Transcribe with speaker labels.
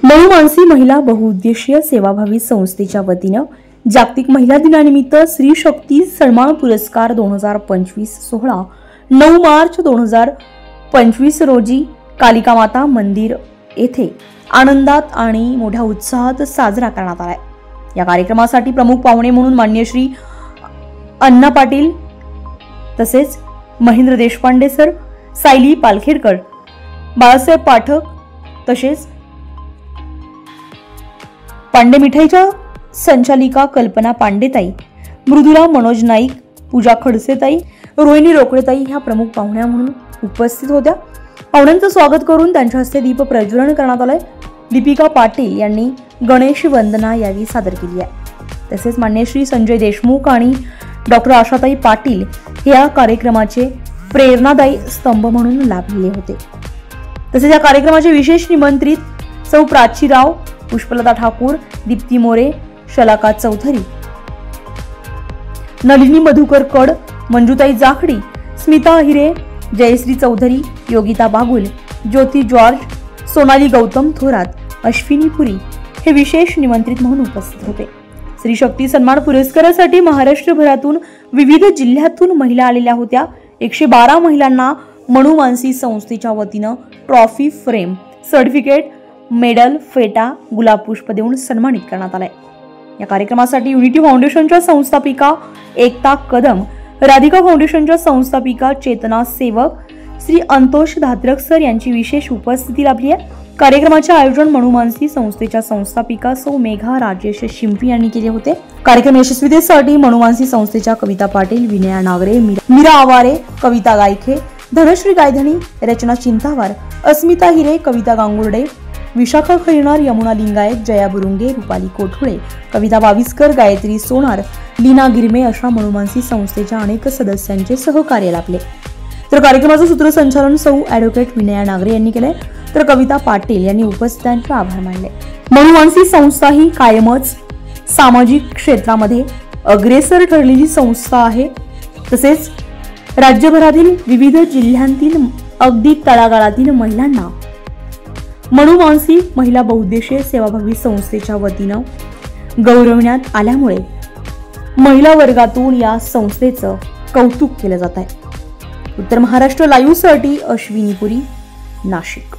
Speaker 1: मनुमानसी महिला बहुउद्देशीय सेवाभावी संस्थेच्या वतीनं जागतिक महिला दिनानिमित्त स्त्री शक्ती सन्मान पुरस्कार 2025 सोहळा 9 मार्च 2025 रोजी कालिका माता मंदिर येथे आनंदात आणि मोठ्या उत्साहात साजरा करण्यात आला। या कार्यक्रमासाठी प्रमुख पाहुणे म्हणून माननीय श्री अण्णा पाटील तसेच महेंद्र देशपांडे सर, सायली पालखेडकर, बाळासाहेब पाठक तसेच पांडे मिठाईच्या संचालिका कल्पना पांडेताई, मृदुला मनोज नाईक, पूजा खडसेताई, रोहिणी रोकडेताई ह्या प्रमुख पाहुण्या म्हणून उपस्थित होत्या। पाहुण्यांचं स्वागत करून त्यांच्या हस्ते दीप प्रज्वलन करण्यात आले। दीपिका पाटील यांनी गणेश वंदना यावेळी सादर केली आहे। तसेच माननीय श्री संजय देशमुख आणि डॉक्टर आशाताई पाटील या कार्यक्रमाचे प्रेरणादायी स्तंभ म्हणून लाभलेले होते। तसेच या कार्यक्रमाचे विशेष निमंत्रित सौ प्राची राव, पुष्पलता ठाकूर, दीप्ती मोरे, शलाका चौधरी, नलिनी मधुकर कड, मंजुताई जाखडी, स्मिता हिरे, जयश्री चौधरी, योगिता बागुल, ज्योती जॉर्ज, सोनाली गौतम थोरात, अश्विनी पुरी हे विशेष निमंत्रित म्हणून उपस्थित होते। स्त्री शक्ती सन्मान पुरस्कारासाठी महाराष्ट्रभरातून विविध जिल्ह्यातून महिला आलेल्या होत्या। 112 महिलांना मनुमानसी संस्थेच्या वतीनं ट्रॉफी, फ्रेम, सर्टिफिकेट, मेडल, फेटा, गुलाब पुष्प देऊन सन्मानित करण्यात आले। या कार्यक्रमासाठी युनिटी फाउंडेशनच्या संस्थापिका एकता कदम, राधिका फाउंडेशनच्या संस्थापिका चेतना सेवक, श्री अंतोष धात्रक सर यांची विशेष उपस्थिती लाभली आहे। कार्यक्रमाचे आयोजन मनुमानसी संस्थेच्या संस्थापिका सौ मेघा राजेश शिंपी यांनी केले होते। कार्यक्रम यशस्वीतेसाठी मनुमानसी संस्थेच्या कविता पाटील, विनया नागरे, मीरा आवारे, कविता गायखे, धनश्री गायधनी, रचना चिंतावार, अस्मिता हिरे, कविता गांगुर्डे, विशाखा खैरनार, यमुना लिंगायत, जया बुरुंगे, रुपाली कोठुळे, कविता बाविस्कर, गायत्री सोनार, लीना गिरमे अशा मनुमानसी संस्थेच्या अनेक सदस्यांचे सहकार्य लाभले। तर कार्यक्रमाचं सूत्रसंचालन सौ ॲडव्होकेट विनया नागरे यांनी केले, तर कविता पाटील यांनी उपस्थितांचे आभार मानले। मनुमानसी संस्था ही कायमच सामाजिक क्षेत्रामध्ये अग्रेसर ठरलेली संस्था आहे। तसेच राज्यभरातील विविध जिल्ह्यांतील अगदी तळागाळातील महिलांना मनुमानसी महिला बहुउद्देशीय सेवाभावी संस्थेच्या वतीनं गौरवण्यात आल्यामुळे महिला वर्गातून या संस्थेचं कौतुक केलं जात आहे। उत्तर महाराष्ट्र लाईव्ह साठी अश्विनी पुरी, नाशिक।